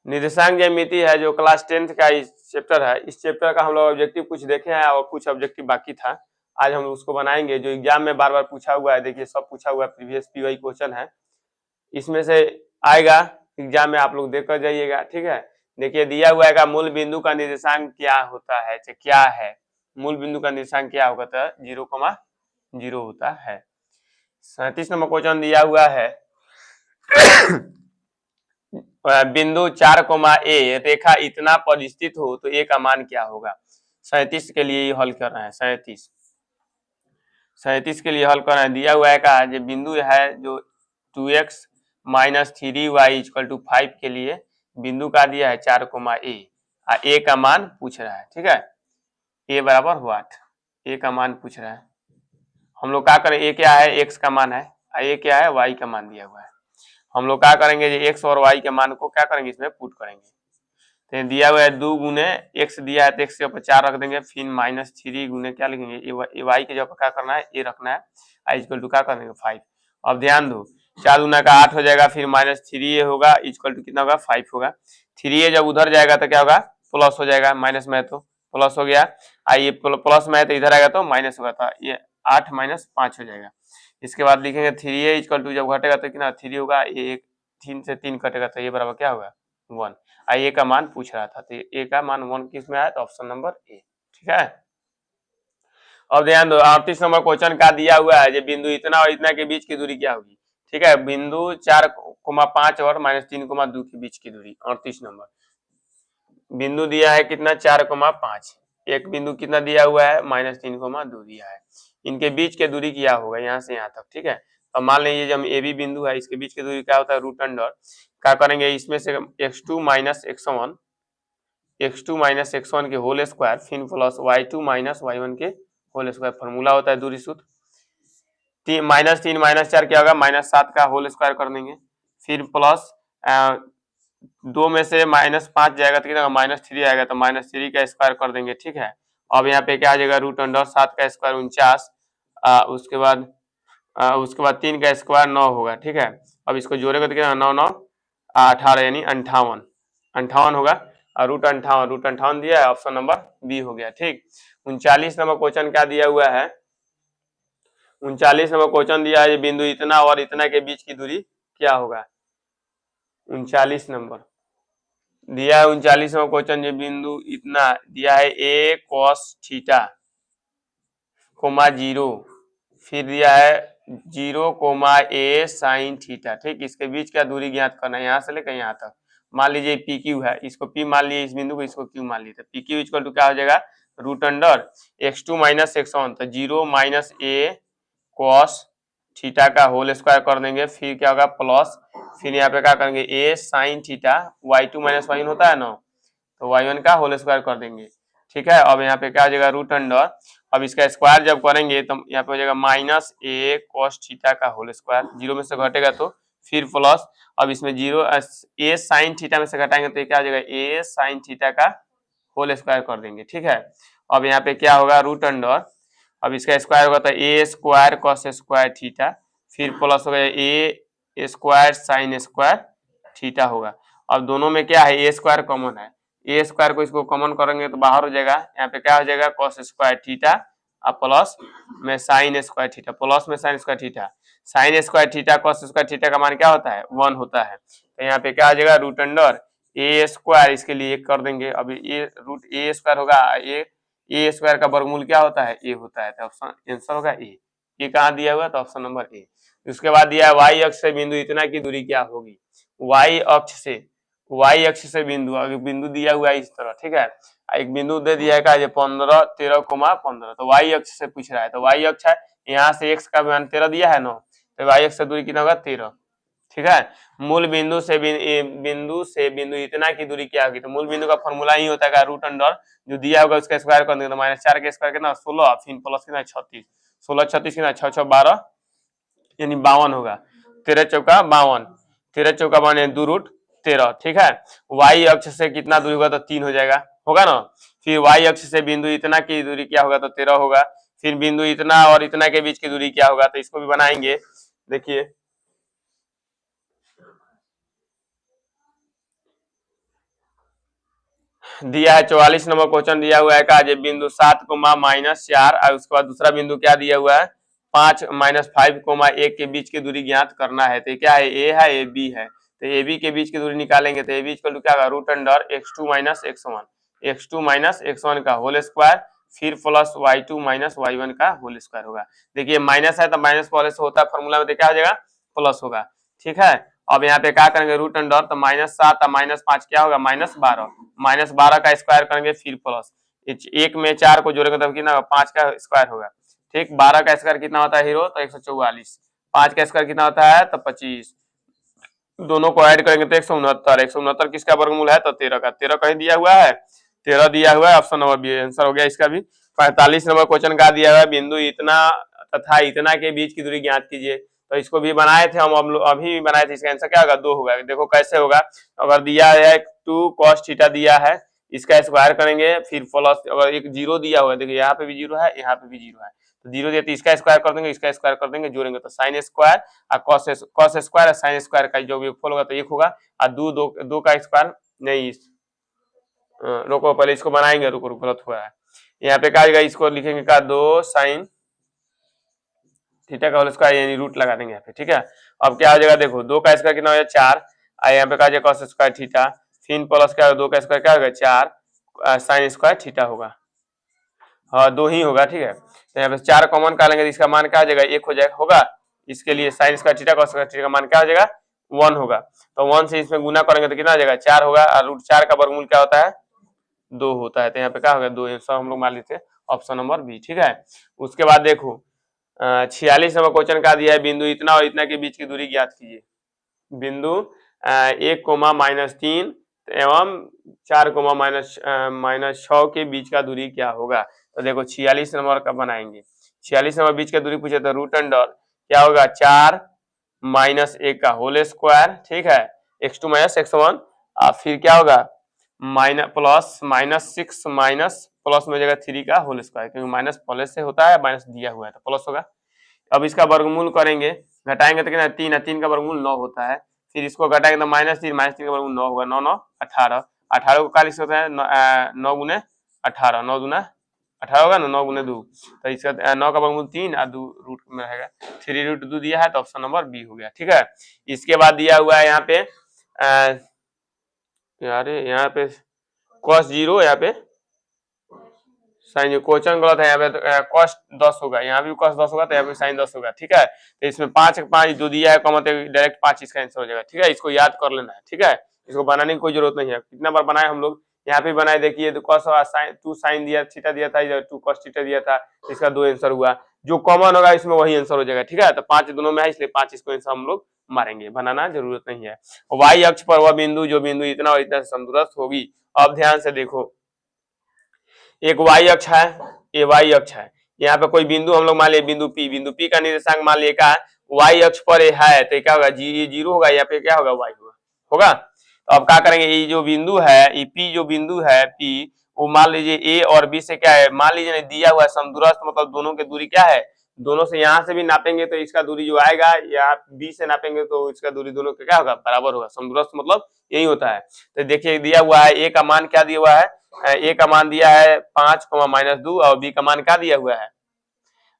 निर्देशांक ज्यामिति है जो क्लास 10th का चैप्टर है। इस चैप्टर का हम लोग ऑब्जेक्टिव कुछ देखे हैं और कुछ ऑब्जेक्टिव बाकी था। आज हम उसको बनाएंगे जो एग्जाम में बार बार पूछा हुआ है। देखिए सब पूछा हुआ है, प्रीवियस पीवाई क्वेश्चन है, इसमें से आएगा एग्जाम में, आप लोग देख कर जाइएगा। ठीक है, देखिए दिया हुआ है मूल बिंदु का निर्देशांक क्या होता है, क्या है मूल बिंदु का निर्देशांक क्या होगा, तो 0,0 होता है। 37 नंबर क्वेश्चन दिया हुआ है बिंदु 4,a रेखा इतना पर स्थित हो तो a का मान क्या होगा। 37 के लिए हल कर रहे हैं। 37 के लिए हल कर रहे हैं। दिया हुआ है का जो बिंदु है जो 2x minus 3y equal to 5 के लिए बिंदु का दिया है 4,a और a का मान पूछ रहा है। ठीक है, a बराबर व्हाट, a का मान पूछ रहा है। हम लोग क्या करें, a क्या है, x का मान है, a क्या है, y का मान दिया हुआ है। हम लोग क्या करेंगे, x और y के मान को क्या करेंगे, इसमें पुट करेंगे। तो दिया हुआ है 2 गुने x दिया है तो x के ऊपर 4 रख देंगे, फिर माइनस 3 गुने क्या लिखेंगे, y के जगह क्या करना है, a रखना है, i इक्वल टू क्या कर देंगे 5। अब ध्यान दो, 4 गुना का 8 हो जाएगा, फिर माइनस 3a होगा इक्वल टू कितना होगा 5 होगा। 3a जब उधर जाएगा तो क्या होगा, प्लस हो जाएगा, माइनस में है तो प्लस हो गया, ये प्लस में है तो इधर आएगा तो माइनस होगा, तो ये 8 माइनस 5 हो जाएगा। इसके बाद लिखेंगे 3a इक्वल टू जब घटेगा तो कितना 3 होगा, ये 3 से 3 कटेगा तो ये बराबर क्या होगा 1। ए का मान पूछ रहा था, तो ए का मान 1 किस में आया, तो ऑप्शन नंबर ए। ठीक है, अब ध्यान दो 38 नंबर क्वेश्चन का दिया हुआ है जो बिंदु इतना और इतना के बीच की दूरी क्या होगी। ठीक है, बिंदु 4,5 और -3,2 के बीच की दूरी। 38 नंबर बिंदु दिया है कितना 4,5, एक बिंदु कितना दिया हुआ है -3,2 दिया है, इनके बीच के दूरी क्या होगा यहाँ से यहाँ तक। ठीक है, अब मान लीजिए जब ए बी बिंदु है, इसके बीच की दूरी क्या होता है, रूट अंडर क्या करेंगे, इसमें से x2 माइनस x1 के होल स्क्वायर फिर प्लस y2 माइनस y1 के होल स्क्वायर, फॉर्मूला होता है दूरी सूत्र। -3 -4 क्या होगा, -7 का होल स्क्वायर कर देंगे, फिर प्लस 2 में से -5 जाएगा तो कितना -3 आएगा, तो -3 का स्क्वायर कर देंगे। ठीक है, अब यहाँ पे क्या आ जाएगा, रूट अंडर 7 का स्क्वायर 49, उसके बाद 3 का स्क्वायर 9 होगा। ठीक है, अब इसको जोड़ेगा तो कितना 9 9 18 यानी 58 होगा, और रूट अंठावन दिया है, ऑप्शन नंबर बी हो गया। ठीक, 39 नंबर क्वेश्चन क्या दिया हुआ है, 39 नंबर क्वेश्चन दिया है बिंदु इतना और इतना के बीच की दूरी क्या होगा। 39 नंबर दिया है, 39 नंबर क्वेश्चन ये बिंदु इतना दिया है a cos थीटा कोमा 0, फिर दिया है 0 कोमा a साइन थीटा। ठीक, इसके बीच का दूरी ज्ञात करना है, यहाँ से लेकर यहाँ तक। मान लीजिए पी क्यू है, इसको पी मान लिए, इस बिंदु को इसको क्यू मान लिए, तो पी क्यू इक्वल टू क्या हो जाएगा, root under x2 minus x1, तो 0 माइनस a cos थीटा का होल स्क्वायर कर देंगे, फिर क्या होगा प्लस, फिर यहाँ पे क्या करेंगे a sine theta, y2 minus y1 होता है ना, तो y1 का होल स्क्वायर कर देंगे। ठीक है, अब यहाँ पे क्या हो जाएगा रूट अंडर, अब इसका स्क्वायर जब करेंगे तो यहाँ पे हो जाएगा माइनस a cos थीटा का होल स्क्वायर, 0 में से घटेगा तो फिर प्लस, अब इसमें 0 a साइन थीटा में से घटाएंगे तो क्या हो जाएगा a साइन थीटा का होल स्क्वायर कर देंगे। ठीक है, अब यहाँ पे क्या होगा रूट अंडर, अब इसका स्क्वायर होगा तो a square cos square theta, फिर प्लस हो गया a square sine square theta होगा। अब दोनों में क्या है, a स्क्वायर कॉमन है, a स्क्वायर को इसको कॉमन करेंगे तो बाहर हो जाएगा, यहाँ पे क्या हो जाएगा कॉस स्क्वायर थीटा और प्लस में साइन स्क्वायर थीटा, प्लस में sine square theta, sine square theta cos square theta का मान क्या होता है 1 होता है, तो यहाँ पे क्या हो जाएगा रूट अंडर a स्क्वायर, इसके लिए 1 कर देंगे, अब ये रूट a स्क्वायर होगा, ए स्क्वायर का वर्गमूल क्या होता है ए होता है, तो ऑप्शन आंसर होगा ए। ये कहाँ दिया हुआ है, तो ऑप्शन नंबर ए। उसके बाद दिया है y अक्ष से बिंदु इतना की दूरी क्या होगी, y अक्ष से बिंदु, अगर बिंदु दिया हुआ है इस तरह। ठीक है, एक बिंदु दे दिया है 15 13,15, तो y अक्ष से पूछ रहा है, तो y अक्ष है यहाँ से x का मान 13 दिया है ना, तो y अक्ष से दूरी कितना होगा 13। ठीक है, मूल बिंदु से बिंदु इतना की दूरी क्या होगी, तो मूल बिंदु का फॉर्मूला ही होता है रूट अंडर जो दिया होगा उसका स्क्वायर कर देंगे, तो -4 का स्क्वायर कितना 16, फिर प्लस कितना 36, 16 36 कितना 6 6 12 यानी 52 होगा, 13 चौका 52, 13 चौका 52 2 रूट 13। ठीक है, y अक्ष से कितना दूरी होगा, तो 3 हो जाएगा, होगा ना, फिर y अक्ष से बिंदु इतना की दूरी क्या होगा, तो 13 होगा, फिर बिंदु इतना और इतना के बीच की दूरी क्या होगा, तो इसको भी बनाएंगे। देखिए दिया है 44 नंबर क्वेश्चन दिया हुआ है का जे बिंदु 7, -4 और उसके बाद दूसरा बिंदु क्या दिया हुआ है 5 -5, 1 के बीच की दूरी ज्ञात करना है। तो क्या है ए है ए बी है, तो ए बी के बीच की दूरी निकालेंगे तो ए बी इक्वल टू क्या होगा रूट अंडर x2 - x1 का होल स्क्वायर फिर प्लस y2 - y1 का होल स्क्वायर होगा। देखिए माइनस है तो माइनस पहले से होता है फॉर्मूला में, तो क्या हो जाएगा प्लस होगा। ठीक है, अब यहाँ पे क्या करेंगे रूट अंडर तो -7 और -5 क्या होगा -12, -12 का स्क्वायर करेंगे फिर प्लस 1 में 4 को जोड़ेंगे तब कितना 5 का स्क्वायर होगा। ठीक, 12 का स्क्वायर कितना होता है हीरो तो 144, 5 का स्क्वायर कितना होता है तो 25, दोनों को ऐड करेंगे तो 169, 169 किसका वर्गमूल है तो 13 का, 13 कहीं दिया हुआ है 13 दिया हुआ है, ऑप्शन नंबर बी आंसर हो गया इसका भी। 45 नंबर क्वेश्चन का दिया हुआ है बिंदु इतना तथा इतना के बीच की दूरी ज्ञात कीजिए, तो इसको भी बनाए थे हम अभी भी बनाए थे, इसका आंसर क्या होगा 2 होगा। देखो कैसे होगा, अगर दिया है 2 cos थीटा दिया है इसका स्क्वायर करेंगे फिर प्लस अगर एक जीरो दिया हुआ है, देखिए यहाँ पे भी जीरो है यहाँ पे भी जीरो है, तो जीरो दिया तो इसका स्क्वायर कर देंगे इसका स्क्वायर कर देंगे जोड़ेंगे तो साइन स्क्वायर और कॉस स्क्वायर और साइन स्क्वायर का जो भी फॉल होगा तो 1 होगा और दो का स्क्वायर नहीं, रोको पहले इसको बनाएंगे, रुको रुको गलत हुआ है, यहाँ पे क्या आएगा इसको लिखेंगे का 2 साइन थीटा का होल स्क्वायर यानी रूट लगा देंगे यहाँ पे। ठीक है, अब क्या हो जाएगा देखो 2 का स्क्वायर कितना हो जाएगा 4 और यहाँ पे क्या जाएगा cos स्क्वायर थीटा फिर प्लस क्या 2 का स्क्वायर क्या होगा 4 साइन स्क्वायर थीटा होगा, हाँ 2 ही होगा। ठीक है, तो यहाँ पे 4 कॉमन का लेंगे इसका मान क्या आ जाएगा 1 हो जाएगा होगा, इसके लिए sine square theta cos square theta का मान क्या हो जाएगा 1 होगा, तो 1 से इसमें गुना करेंगे तो कितना आ जाएगा 4 होगा और रूट 4 का वर्गमूल क्या होता है 2 होता है, तो यहाँ पे क्या होगा 2 आंसर हम लोग मान लेते हैं ऑप्शन नंबर बी। ठीक है, उसके बाद देखो 46 नंबर क्वेश्चन का दिया है बिंदु इतना और इतना के बीच की दूरी ज्ञात कीजिए, बिंदु 1, एवं 4, -6 के बीच का दूरी क्या होगा, तो देखो 46 नंबर का बनाएंगे, 46 नंबर बीच का दूरी पूछे तो रूट अंडर क्या होगा 4 -1 का होल स्क्वायर, ठीक है x2 - x1 और फिर क्या होगा -6 माइनस प्लस में हो जाएगा 3 का होल स्क्वायर, क्योंकि माइनस पहले से होता है माइनस दिया हुआ है तो प्लस होगा। अब इसका वर्गमूल करेंगे घटाएंगे तो कितना 3 है, 3 का वर्गमूल 9 होता है, फिर इसको घटाएंगे तो -3 का वर्गमूल 9 होगा, 9 9 18, 18 को 41 होता है 9 गुने 18, 9 दूना 18 होगा ना, 9 गुने 2 तो इसका 9 का वर्गमूल 3 और 2 रूट में रहेगा, 3√2 दिया है तो ऑप्शन नंबर बी हो गया। ठीक है, इसके बाद दिया हुआ है यहाँ पे यार यहाँ पे cos 0, यहाँ पे साइन क्वेश्चन गलत है, यहाँ पे कॉस्ट 10 होगा, यहाँ भी कॉस्ट 10 होगा तो यहाँ पे साइन 10 होगा। ठीक है, तो इसमें 5 जो दिया है कॉमन डायरेक्ट 5 इसका आंसर हो जाएगा। ठीक है, इसको याद कर लेना है। ठीक है, इसको बनाने की कोई जरूरत नहीं है, कितना बार बनाए हम लोग, यहाँ पे बनाए देखिए तो कॉस साइन 2 साइन दिया थीटा दिया था, इधर 2 कॉस थीटा दिया था, इसका 2 आंसर हुआ, जो कॉमन होगा इसमें वही आंसर हो जाएगा। ठीक है, तो 5 दोनों में है इसलिए 5 इसको आंसर हम लोग मारेंगे, बनाना जरूरत नहीं है। वाई अक्ष पर वह बिंदु जो बिंदु इतना और इतना समदूरस्थ होगी, अब ध्यान से देखो एक वाई अक्ष है ये वाई अक्ष है, यहाँ पे कोई बिंदु हम लोग मान लिए बिंदु पी का निर्देशांक मान लिए का वाई अक्ष पर है तो क्या होगा ये 0 होगा, यहाँ पे क्या होगा वाई होगा। तो अब क्या करेंगे ये जो बिंदु है ये पी जो बिंदु है पी वो मान लीजिए ए और बी से क्या है मान लीजिए दिया हुआ है समदूरस्थ, मतलब दोनों की दूरी क्या है, दोनों से यहाँ से भी नापेंगे तो इसका दूरी जो आएगा या बी से नापेंगे तो इसका दूरी दोनों का क्या होगा बराबर होगा, समदूरस्थ मतलब यही होता है। तो देखिए दिया हुआ है ए का मान क्या दिया हुआ है, ए का मान दिया है 5, -2 और बी का मान क्या दिया हुआ है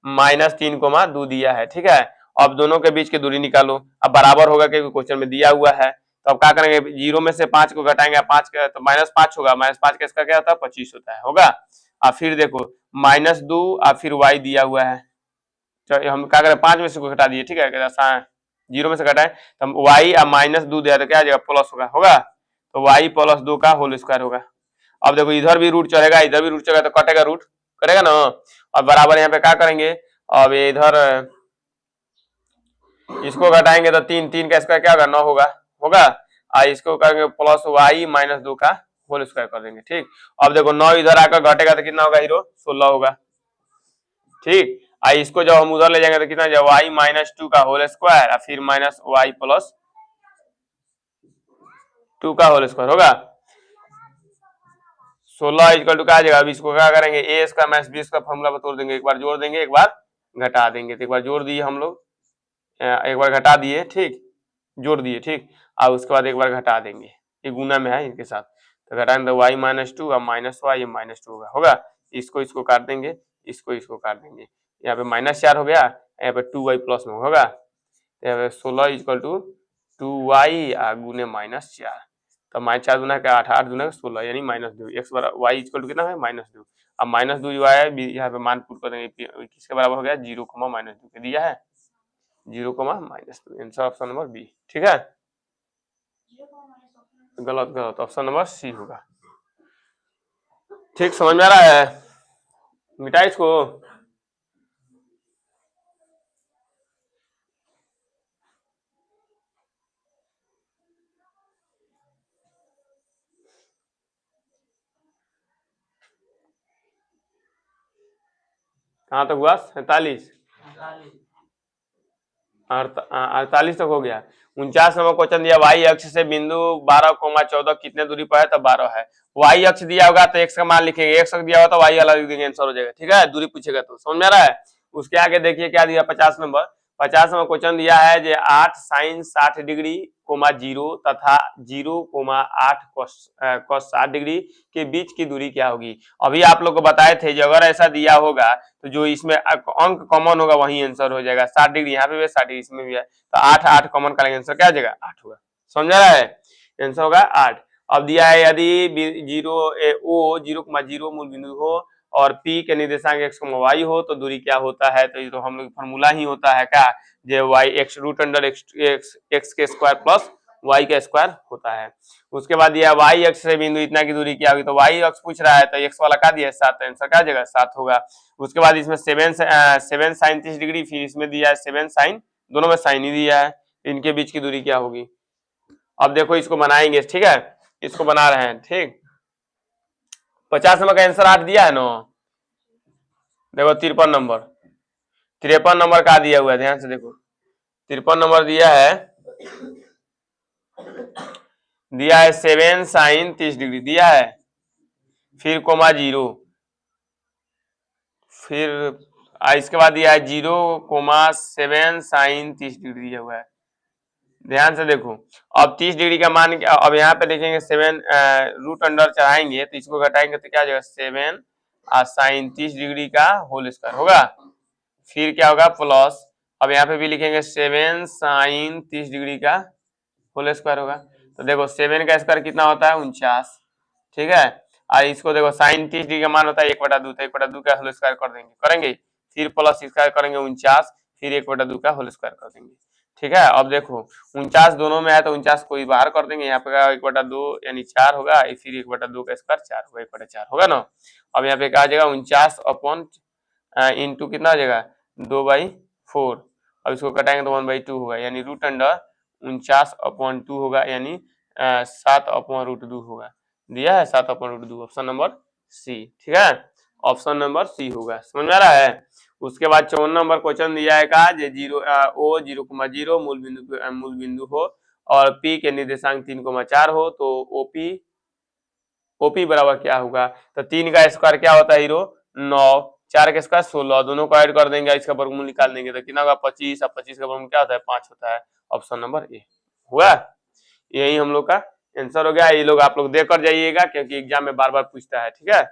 -3, 2 दिया है। ठीक है, अब दोनों के बीच की दूरी निकालो, अब बराबर होगा क्योंकि क्वेश्चन में दिया हुआ है, तो अब क्या करेंगे 0 में से 5 को घटाएंगे 5 का तो -5 होगा, -5 का इसका क्या होता है 25 होता है होगा। और फिर देखो -2 और फिर y दिया हुआ है, तो हम क्या करें 5 में से को घटा दिए। ठीक है, 0 में से घटाए तो हम y और -2 दिया तो क्या आ जाएगा प्लस होगा, तो y + 2 का होल स्क्वायर होगा। अब देखो इधर भी रूट चढ़ेगा इधर भी रूट चढ़ेगा तो कटेगा रूट करेगा ना, और बराबर यहाँ पे क्या करेंगे अब इधर इसको घटाएंगे तो 3 का स्क्वायर क्या होगा 9 होगा और इसको करेंगे प्लस y -2 का होल स्क्वायर कर देंगे। ठीक, अब देखो 9 इधर आकर घटेगा तो कितना होगा हीरो 16 होगा। ठीक, इसको जब हम उधर ले जाएंगे तो कितना y -2 का होल स्क्वायर और फिर -y + 2 का होल स्क्वायर होगा, 16 इक्वल टू क्या आ जाएगा। अब इसको क्या करेंगे a square minus b square formula बतौर देंगे, एक बार जोड़ देंगे एक बार घटा देंगे, तो एक बार जोड़ दिए हम लोग एक बार घटा दिए, ठीक जोड़ दिए, ठीक और उसके बाद एक बार घटा देंगे, ये गुना में है इनके साथ, तो घटाएंगे तो y माइनस टू और माइनस वाई माइनस टू होगा। इसको इसको काट देंगे, इसको इसको काट देंगे, यहाँ पे -4 हो गया, यहाँ पे 2y प्लस में होगा, यहाँ पे 16 इक्वल टू 2y गुने -4, तो -4 दूना क्या 8, 8 दूना 16 यानी -2, x बराबर y इक्वल टू कितना है -2। अब -2 जो है यहाँ पे मान पुट कर देंगे, किसके बराबर हो गया 0, -2 के दिया है, 0, -2। आंसर ऑप्शन नंबर बी, ठीक है। गलत गलत, ऑप्शन नंबर सी होगा। ठीक, समझ में आ रहा है, मिटा इसको। कहाँ तक हुआ 47, 48 तक हो गया। 49 नंबर क्वेश्चन दिया, वाई अक्ष से बिंदु 12,14 कितने दूरी पर है, तो 12 है। वाई अक्ष दिया होगा तो एक्स का मान लिखेंगे, एक्स अक्ष दिया होगा तो वाई अलग लिख देंगे, आंसर हो जाएगा, ठीक है। दूरी पूछेगा तो समझ में आ रहा है। उसके आगे देखिए क्या दिया 50 नंबर, 50 नंबर क्वेश्चन दिया है जो 8 साइन 60 डिग्री, 0 तथा 0,8 cos 60 डिग्री के बीच की दूरी क्या होगी। अभी आप लोग को बताए थे जो अगर ऐसा दिया होगा तो जो इसमें अंक कॉमन होगा वही आंसर हो जाएगा। 60 डिग्री यहाँ पे भी 60 डिग्री इसमें भी है, तो 8 8 कॉमन का आंसर क्या हो जाएगा 8 होगा। समझ रहा है, आंसर होगा 8। अब दिया है यदि 0,0 मूल बिंदु हो और P के निर्देशांक x, y हो तो दूरी क्या होता है, तो ये तो हम लोग फॉर्मूला ही होता है क्या, जो y x root under x के स्क्वायर प्लस y का स्क्वायर होता है। उसके बाद दिया y अक्ष से बिंदु इतना की दूरी क्या होगी, तो y अक्ष पूछ रहा है तो x वाला क्या दिया है 7, आंसर क्या जगह 7 होगा। उसके बाद इसमें 7 साइन 30 डिग्री, फिर इसमें दिया है 7 साइन, दोनों में साइन ही दिया है, इनके बीच की दूरी क्या होगी। अब देखो इसको बनाएंगे, ठीक है, इसको बना रहे हैं, ठीक। 50 नंबर का आंसर 8 दिया है ना, देखो 53 नंबर, 53 नंबर का दिया हुआ है, ध्यान से देखो 53 नंबर दिया है, 7 साइन 30 डिग्री दिया है, फिर -0, फिर इसके बाद दिया है 0,7 साइन 30 डिग्री दिया हुआ है। ध्यान से देखो, अब 30 डिग्री का मान, अब यहाँ पे देखेंगे 7 रूट अंडर चढ़ाएंगे तो इसको घटाएंगे तो क्या हो जाएगा 7 साइन 30 डिग्री का होल स्क्वायर होगा, फिर क्या होगा प्लस, अब यहाँ पे भी लिखेंगे 7 साइन 30 डिग्री का होल स्क्वायर होगा। तो देखो 7 का स्क्वायर कितना होता है 49, ठीक है, और इसको देखो साइन 30 डिग्री का मान होता है 1/2, तो 1/2 का होल स्क्वायर कर देंगे, करेंगे, फिर प्लस स्क्वायर करेंगे 49, फिर 1/2 का होल स्क्वायर कर देंगे, ठीक है। अब देखो 49 दोनों में है तो 49 को बाहर कर देंगे, यहाँ पे 1/2 यानी 4 होगा, फिर 1/2 का स्क्वायर 4 होगा, 1/4 होगा ना। अब यहाँ पे क्या आ जाएगा 49 अपॉन इंटू कितना आ जाएगा 2/4, अब इसको कटाएंगे तो 1/2 होगा, यानी रूट अंडर 49/2 होगा, यानी 7/√2 होगा, दिया है 7/√2, ऑप्शन नंबर सी, ठीक है, ऑप्शन नंबर सी होगा। समझ में आ रहा है। उसके बाद 54 नंबर क्वेश्चन दिया है कहा 0,0 मूल बिंदु हो और P के निर्देशांक 3,4 हो तो OP बराबर क्या होगा, तो 3 का स्क्वायर क्या होता है हीरो 9, 4 का स्क्वायर 16, दोनों को ऐड कर देंगे, इसका वर्गमूल निकाल देंगे तो कितना होगा 25, और 25 का वर्गमूल क्या होता है 5 होता है, ऑप्शन नंबर ए हुआ। यही हम लोग का आंसर हो गया। ये लोग आप लोग देकर जाइएगा क्योंकि एग्जाम में बार बार पूछता है, ठीक है।